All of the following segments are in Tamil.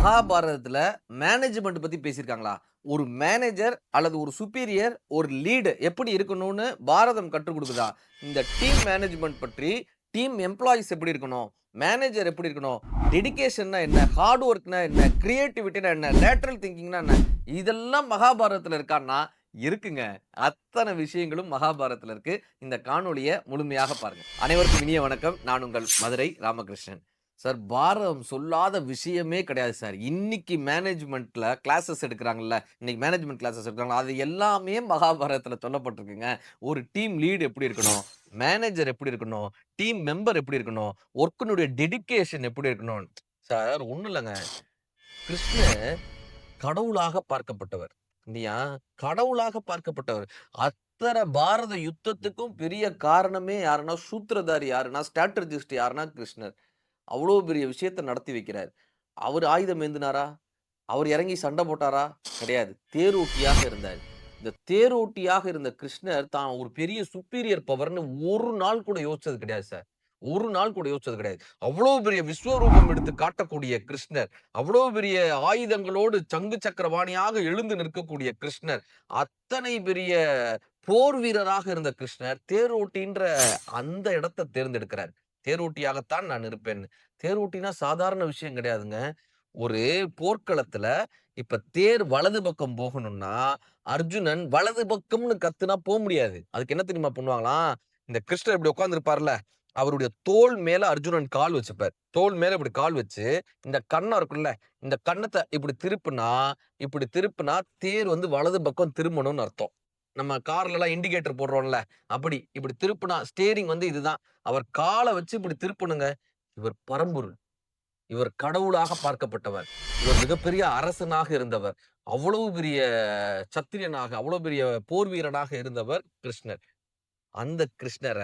மகாபாரதத்துல மேனேஜ்மெண்ட் பத்தி பேசியிருக்காங்களா? ஒரு மேனேஜர் அல்லது ஒரு சுப்பீரியர், ஒரு லீடு எப்படி இருக்கணும்னு பாரதம் கற்றுக் குடுக்குதா? இந்த டீம் மேனேஜ்மெண்ட் பற்றி, டீம் எம்ப்ளாயீஸ் எப்படி இருக்கணும்? மேனேஜர் எப்படி இருக்கணும்? டெடிகேஷன்னா என்ன? ஹார்ட் ஒர்க்னா என்ன? கிரியேட்டிவிட்டினா என்ன? லேட்டரல் திங்கிங்னா என்ன? இதெல்லாம் மகாபாரதத்துல இருக்கான்னா, இருக்குங்க. அத்தன விஷயங்களும் மகாபாரதத்துல இருக்கு. இந்த காணொளிய முழுமையாக பாருங்க. அனைவருக்கும் இனிய வணக்கம். நான் உங்கள் மதுரை ராமகிருஷ்ணன். சார், பாரதம் சொல்லாத விஷயமே கிடையாது சார். இன்னைக்கு மேனேஜ்மென்ட்ல கிளாஸஸ் எடுக்குறாங்கல்ல, இன்னைக்கு மேனேஜ்மென்ட் கிளாஸஸ் எடுக்குறாங்கல்ல, அது எல்லாமே மகாபாரதத்துல சொல்லப்பட்டிருக்குங்க. ஒரு டீம் லீட் எப்படி இருக்கணும்? மேனேஜர் எப்படி இருக்கணும்? டீம் மெம்பர் எப்படி இருக்கணும்? வொர்க்கினுடைய டெடிகேஷன் எப்படி இருக்கணும்? சார், ஒண்ணும் இல்லங்க. கிருஷ்ணர் கடவுளாக பார்க்கப்பட்டவர். இல்லையா? கடவுளாக பார்க்கப்பட்டவர். அத்தன பாரத யுத்தத்துக்கும் பெரிய காரணமே யாருன்னா, சூத்திரதாரி யாருன்னா, ஸ்ட்ராட்டஜிஸ்ட் யாருன்னா கிருஷ்ணர். அவ்வளோ பெரிய விஷயத்த நடத்தி வைக்கிறார். அவரு ஆயுதம் ஏந்துனாரா? அவர் இறங்கி சண்டை போட்டாரா? கிடையாது. தேரோட்டியாக இருந்தார். இந்த தேரோட்டியாக இருந்த கிருஷ்ணர் தான் ஒரு பெரிய சுப்பீரியர் பவர்ன்னு ஒரு நாள் கூட யோசிச்சது கிடையாது சார். ஒரு நாள் கூட யோசிச்சது கிடையாது. அவ்வளோ பெரிய விஸ்வரூபம் எடுத்து காட்டக்கூடிய கிருஷ்ணர், அவ்வளோ பெரிய ஆயுதங்களோடு சங்கு சக்கரபாணியாக எழுந்து நிற்கக்கூடிய கிருஷ்ணர், அத்தனை பெரிய போர் வீரராக இருந்த கிருஷ்ணர், தேரோட்டின்ற அந்த இடத்த தேர்ந்தெடுக்கிறார். தேரோட்டியாகத்தான் நான் இருப்பேன்னு. தேரோட்டினா சாதாரண விஷயம் கிடையாதுங்க. ஒரு போர்க்களத்துல இப்ப தேர் வலது பக்கம் போகணும்னா, அர்ஜுனன் வலது பக்கம்னு கத்துனா முடியாது. அதுக்கு என்ன தெரியுமா பண்ணுவாங்களாம்? இந்த கிருஷ்ணர் இப்படி உட்கார்ந்திருப்பார்ல, அவருடைய தோள் மேல அர்ஜுனன் கால் வச்சுப்பார். தோள் மேல இப்படி கால் வச்சு, இந்த கன்னம் இருக்குல்ல, இந்த கன்னத்த இப்படி திருப்புனா தேர் வந்து வலது பக்கம் திரும்பணும்னு அர்த்தம். நம்ம கார்லலாம் இண்டிகேட்டர் போடுறோம்ல, அப்படி இப்படி திருப்புனா ஸ்டீரிங் வந்து இதுதான். அவர் கால வச்சு இப்படி திருப்பணுங்க. இவர் பரம்பொருள். இவர் கடவுளாக பார்க்கப்பட்டவர். இவர் மிகப்பெரிய அரசனாக இருந்தவர். அவ்வளவு பெரிய சத்திரியனாக, அவ்வளவு பெரிய போர் வீரனாக இருந்தவர் கிருஷ்ணர். அந்த கிருஷ்ணர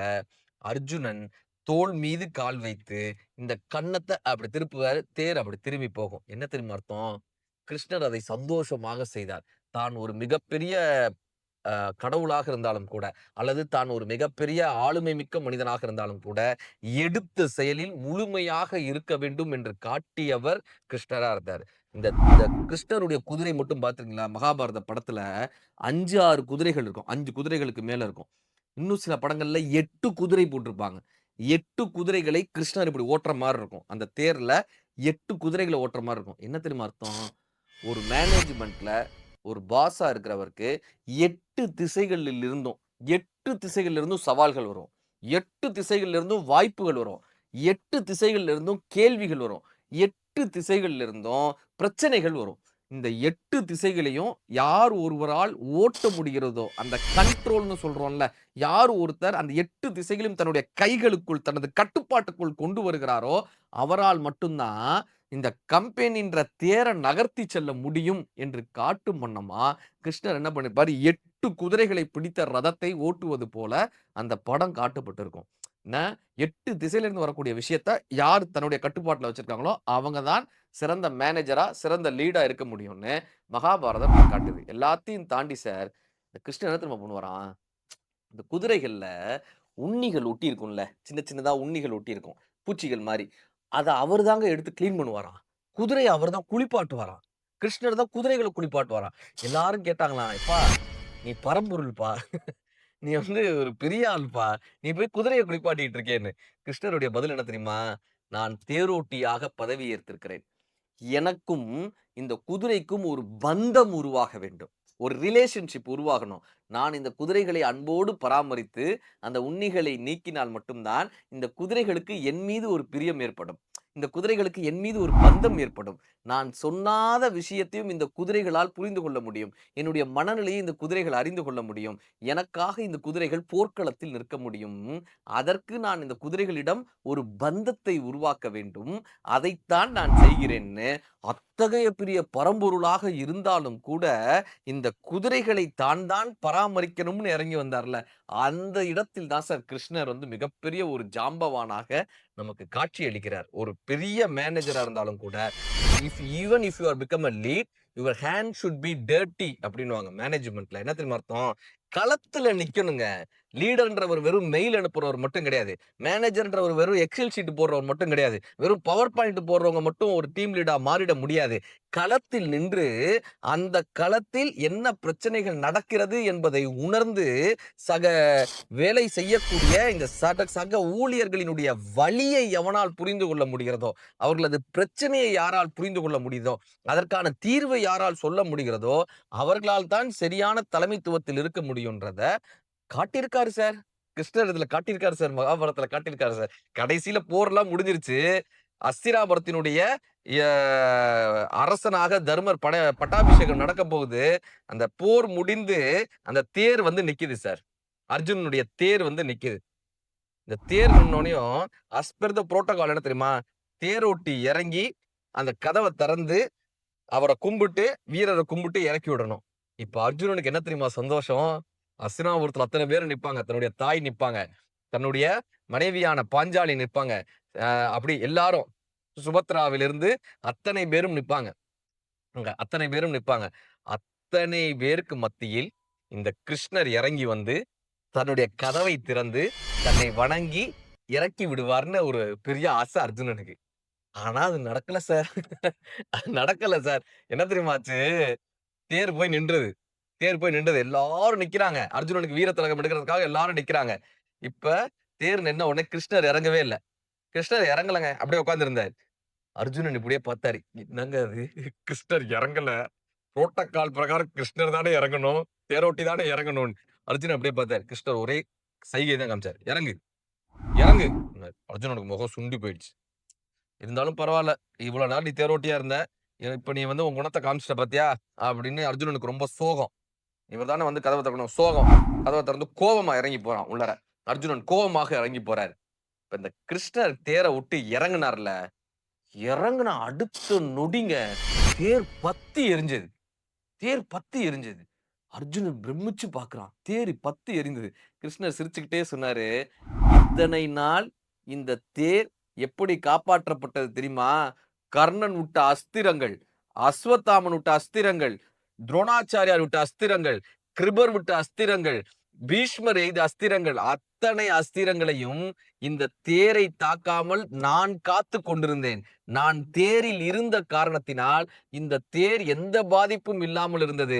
அர்ஜுனன் தோள் மீது கால் வைத்து, இந்த கன்னத்த அப்படி திருப்புவாரு. தேர் அப்படி திரும்பி போகும். என்ன தெரியுமா அர்த்தம்? கிருஷ்ணர் அதை சந்தோஷமாக செய்தார். தான் ஒரு மிகப்பெரிய கடவுளாக இருந்தாலும் கூட, அல்லது தான் ஒரு மிகப்பெரிய ஆளுமை மிக்க மனிதனாக இருந்தாலும் கூட, எடுத்த செயலில் முழுமையாக இருக்க வேண்டும் என்று காட்டியவர் கிருஷ்ணரா இருந்தாரு. இந்த இந்த கிருஷ்ணருடைய குதிரை மட்டும் பார்த்திருக்கீங்களா? மகாபாரத படத்துல 5, 6 குதிரைகள் இருக்கும். 5 குதிரைகளுக்கு மேல இருக்கும். இன்னும் சில படங்கள்ல 8 குதிரை போட்டிருப்பாங்க. 8 குதிரைகளை கிருஷ்ணர் இப்படி ஓட்டுற மாரி இருக்கும். அந்த தேர்ல 8 குதிரைகள ஓட்டுற மாரி இருக்கும். என்ன தெரியுமா அர்த்தம்? ஒரு மேனேஜ்மென்ட்ல ஒரு பாஸா இருக்கிறவருக்கு 8 திசைகளில் இருந்தும் 8 திசைகளில் இருந்தும் சவால்கள் வரும். 8 திசைகளில் இருந்தும் வாய்ப்புகள் வரும். 8 திசைகளில் இருந்தும் கேள்விகள் வரும். 8 திசைகளில் இருந்தும் பிரச்சனைகள் வரும். இந்த 8 திசைகளையும் யார் ஒருவரால் ஓட்ட முடிகிறதோ, அந்த கண்ட்ரோல்ன்னு சொல்றோம்ல, யார் ஒருத்தர் அந்த 8 திசைகளையும் தன்னுடைய கைகளுக்குள், தனது கட்டுப்பாட்டுக்குள் கொண்டு வருகிறாரோ, அவரால் மட்டும் தான் இந்த கம்பெனின்ற தேர நகர்த்தி செல்ல முடியும் என்று காட்டும் வண்ணமா, கிருஷ்ணர் என்ன பண்ணிருப்பாரு, 8 குதிரைகளை பிடித்த ரதத்தை ஓட்டுவது போல அந்த படம் காட்டப்பட்டிருக்கும். என்ன 8 திசையிலிருந்து வரக்கூடிய விஷயத்த யார் தன்னுடைய கட்டுப்பாட்டுல வச்சிருக்காங்களோ, அவங்க தான் சிறந்த மேனேஜரா, சிறந்த லீடா இருக்க முடியும்னு மகாபாரதம் காட்டுது. எல்லாத்தையும் தாண்டி சார், இந்த கிருஷ்ணர் என்ன தெரியுமா பண்ணுவாராம்? இந்த குதிரைகள்ல உண்ணிகள் ஒட்டி இருக்கும்ல. சின்ன சின்னதா உண்ணிகள் ஒட்டி இருக்கும். பூச்சிகள் மாரி. அத அவரு தாங்க எடுத்து கிளீன் பண்ணுவாராம். குதிரைய அவர் தான் குளிப்பாட்டுவாராம். கிருஷ்ணர் தான் குதிரைகள குளிப்பாட்டுவாராம். எல்லாரும் கேட்டாங்களாம், "எப்பா நீ பரம்பொருள்ப்பா. நீ வந்து ஒரு பெரிய ஆள்ப்பா. நீ போய் குதிரைய குளிப்பாட்டிட்டு இருக்கேன்னு." கிருஷ்ணருடைய பதில் என்ன தெரியுமா? "நான் தேரோட்டியாக பதவி ஏற்றிருக்கிறேன். எனக்கும் இந்த குதிரைக்கும் ஒரு பந்தம் உருவாக வேண்டும். ஒரு ரிலேஷன்ஷிப் உருவாகணும். நான் இந்த குதிரைகளை அன்போடு பராமரித்து, அந்த உண்ணிகளை நீக்கினால் மட்டும் தான், இந்த குதிரைகளுக்கு என் மீது ஒரு பிரியம் ஏற்படும். இந்த குதிரைகளுக்கு என் மீது ஒரு பந்தம் ஏற்படும். நான் சொன்னாத விஷயத்தையும் இந்த குதிரைகளால் புரிந்து கொள்ள முடியும். என்னுடைய மனநிலையை இந்த குதிரைகள் அறிந்து கொள்ள முடியும். எனக்காக இந்த குதிரைகள் போர்க்களத்தில் நிற்க முடியும். அதற்கு நான் இந்த குதிரைகளிடம் ஒரு பந்தத்தை உருவாக்க வேண்டும். அதைத்தான் நான் செய்கிறேன்னு அத்தகைய பெரிய பரம்பொருளாக இருந்தாலும் கூட, இந்த குதிரைகளை தான் பராமரிக்கணும்னு இறங்கி வந்தார்ல, அந்த இடத்தில் தான் சார் கிருஷ்ணர் வந்து மிகப்பெரிய ஒரு ஜாம்பவானாக நமக்கு காட்சி அளிக்கிறார். ஒரு பெரிய மேனேஜரா இருந்தாலும் கூட, even if you are become a lead, your hand should be dirty அப்படின்னுவாங்க மேனேஜ்மென்ட்ல. என்ன தெரியுமா அர்த்தம்? களத்துல நிக்கணுங்க. லீடர்ன்றவர் வெறும் மெயில் அனுப்புறவர் மட்டும் கிடையாது. மேனேஜர்ன்றவர் வெறும் எக்ஸெல் ஷீட் போடுறவர் மட்டும் கிடையாது. வெறும் பவர் பாயிண்ட் போடுறவங்க மட்டும் ஒரு டீம் லீடா மாறிட முடியாது. களத்தில் நின்று அந்த களத்தில் என்ன பிரச்சனைகள் நடக்கிறது என்பதை உணர்ந்து சக வேலை செய்யக்கூடிய இந்த சக ஊழியர்களினுடைய வலியை எவனால் புரிந்து கொள்ள முடிகிறதோ, அவர்களது பிரச்சனையை யாரால் புரிந்து கொள்ள முடியுதோ, அதற்கான தீர்வை யாரால் சொல்ல முடிகிறதோ, அவர்களால் தான் சரியான தலைமைத்துவத்தில் இருக்க முடியும்ன்றத காட்டியிருக்காரு சார். கிருஷ்ணர் இதுல காட்டியிருக்காரு சார். மகாபாரதத்துல காட்டியிருக்காரு சார். கடைசியில போர்லாம் முடிஞ்சிருச்சு. அஸ்தினாபுரத்தினுடைய ய அரசனாக தர்மர் பட்டாபிஷேகம் நடக்க போகுது. அந்த போர் முடிந்து அந்த தேர் வந்து நிக்குது சார். அர்ஜுனனுடைய தேர் வந்து நிக்குது. இந்த தேர் நின்னோனையும் அஸ் பெர் த புரோட்டோகால் என்ன தெரியுமா? தேரோட்டி இறங்கி அந்த கதவை திறந்து அவரை கும்பிட்டு வீரரை கும்பிட்டு இறக்கி விடணும். இப்ப அர்ஜுனனுக்கு என்ன தெரியுமா சந்தோஷம்? அஸ்தினாபுரத்துல அத்தனை பேர் நிப்பாங்க. தன்னுடைய தாய் நிப்பாங்க. தன்னுடைய மனைவியான பாஞ்சாலி நிப்பாங்க. அப்படி எல்லாரும் சுபத்ராவிலிருந்து அத்தனை பேரும் நிப்பாங்க. அங்க அத்தனை பேரும் நிப்பாங்க. அத்தனை பேருக்கு மத்தியில் இந்த கிருஷ்ணர் இறங்கி வந்து தன்னுடைய கதவை திறந்து தன்னை வணங்கி இறக்கி விடுவார்னு ஒரு பெரிய ஆசை அர்ஜுனனுக்கு. ஆனா அது நடக்கல சார். அது நடக்கல சார். என்ன தெரியுமா ஆச்சு? தேர் போய் நின்றது. தேர் போய் நின்றது. எல்லாரும் நிக்கிறாங்க. அர்ஜுனனுக்கு வீர திலகம் எடுக்கிறதுக்காக எல்லாரும் நிக்கிறாங்க. இப்ப தேர் நின்ன உடனே கிருஷ்ணர் இறங்கவே இல்ல. கிருஷ்ணர் இறங்கலங்க. அப்படியே உட்கார்ந்திருந்தாரு. அர்ஜுனன் இப்படியே பார்த்தாரு. என்னங்க அது? கிருஷ்ணர் இறங்கல. புரோட்டோகால் பிரகாரம் கிருஷ்ணர் தானே இறங்கணும். தேரோட்டி தானே இறங்கணும்னு. அர்ஜுனன் அப்படியே பார்த்தாரு. கிருஷ்ணர் ஒரே சைகை தான் காமிச்சாரு. இறங்கு, இறங்கு. அர்ஜுனனுக்கு முகம் சுண்டி போயிடுச்சு. இருந்தாலும் பரவாயில்ல. இவ்வளவு நாள் நீ தேரோட்டியா இருந்த. இப்ப நீ வந்து உன் குணத்தை காமிச்சிட்ட பாத்தியா? அப்படின்னு அர்ஜுனனுக்கு ரொம்ப சோகம். இவர் தானே வந்து கதவை திறக்கணும். சோகம். கதவை திறந்து கோபமா இறங்கி போறான் உள்ளர. அர்ஜுனன் கோபமாக இறங்கி போறாரு. இப்ப இந்த கிருஷ்ணர் தேரை விட்டு இறங்குனார்ல, இறங்குன அடுத்த நொடிங்க தேர் பத்தி எரிஞ்சது. தேர் பத்தி எரிஞ்சது. அர்ஜுனன் பிரமிச்சு பார்க்கிறான். தேர் பத்தி எரிந்தது. கிருஷ்ணர் சிரிச்சுக்கிட்டே சொன்னாரு, இத்தனை நாள் இந்த தேர் எப்படி காப்பாற்றப்பட்டது தெரியுமா? கர்ணன் விட்ட அஸ்திரங்கள், அஸ்வத்தாமன் விட்ட அஸ்திரங்கள், துரோணாச்சாரியார் விட்ட அஸ்திரங்கள், கிருபர் விட்ட அஸ்திரங்கள், பீஷ்மர் எய்த அஸ்திரங்கள், அத்தனை அஸ்திரங்களையும் இந்த தேரை தாக்காமல் நான் காத்து கொண்டிருந்தேன். நான் தேரில் இருந்த காரணத்தினால் இந்த தேர் எந்த பாதிப்பும் இல்லாமல் இருந்தது.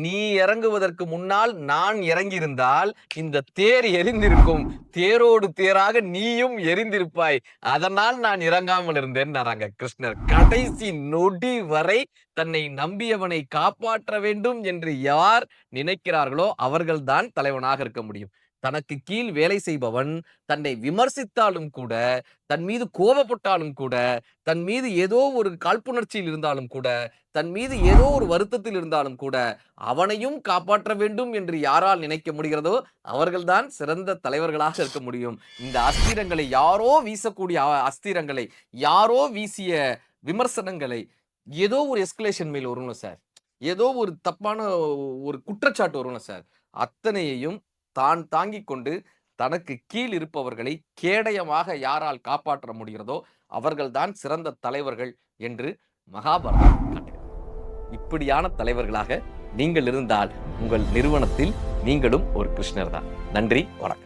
நீ இறங்குவதற்கு முன்னால் நான் இறங்கியிருந்தால் இந்த தேர் எரிந்திருக்கும். தேரோடு தேராக நீயும் எரிந்திருப்பாய். அதனால் நான் இறங்காமல் இருந்தேன் கிருஷ்ணர். கடைசி நொடி வரை தன்னை நம்பியவனை காப்பாற்ற வேண்டும் என்று யார் நினைக்கிறார்களோ அவர்கள்தான் தலைவனாக இருக்க முடியும். தனக்கு கீழ் வேலை செய்பவன் தன்னை விமர்சித்தாலும் கூட, தன் மீது கோபப்பட்டாலும் கூட, தன் மீது ஏதோ ஒரு காழ்ப்புணர்ச்சியில் இருந்தாலும் கூட, தன் மீது ஏதோ ஒரு வருத்தத்தில் இருந்தாலும் கூட, அவனையும் காப்பாற்ற வேண்டும் என்று யாரால் நினைக்க முடிகிறதோ அவர்கள்தான் சிறந்த தலைவர்களாக இருக்க முடியும். இந்த அஸ்திரங்களை யாரோ வீசக்கூடிய அஸ்திரங்களை, யாரோ வீசிய விமர்சனங்களை, ஏதோ ஒரு எஸ்கலேஷன் மெயில் வரும்ல சார், ஏதோ ஒரு தப்பான ஒரு குற்றச்சாட்டு வரும்ல சார், அத்தனையையும் தான் தாங்கிக் கொண்டு தனக்கு கீழ் இருப்பவர்களை கேடயமாக யாரால் காப்பாற்ற முடிகிறதோ அவர்கள்தான் சிறந்த தலைவர்கள் என்று மகாபாரதம் காட்டுகிறது. இப்படியான தலைவர்களாக நீங்கள் இருந்தால் உங்கள் நிறுவனத்தில் நீங்களும் ஒரு கிருஷ்ணர் தான். நன்றி, வணக்கம்.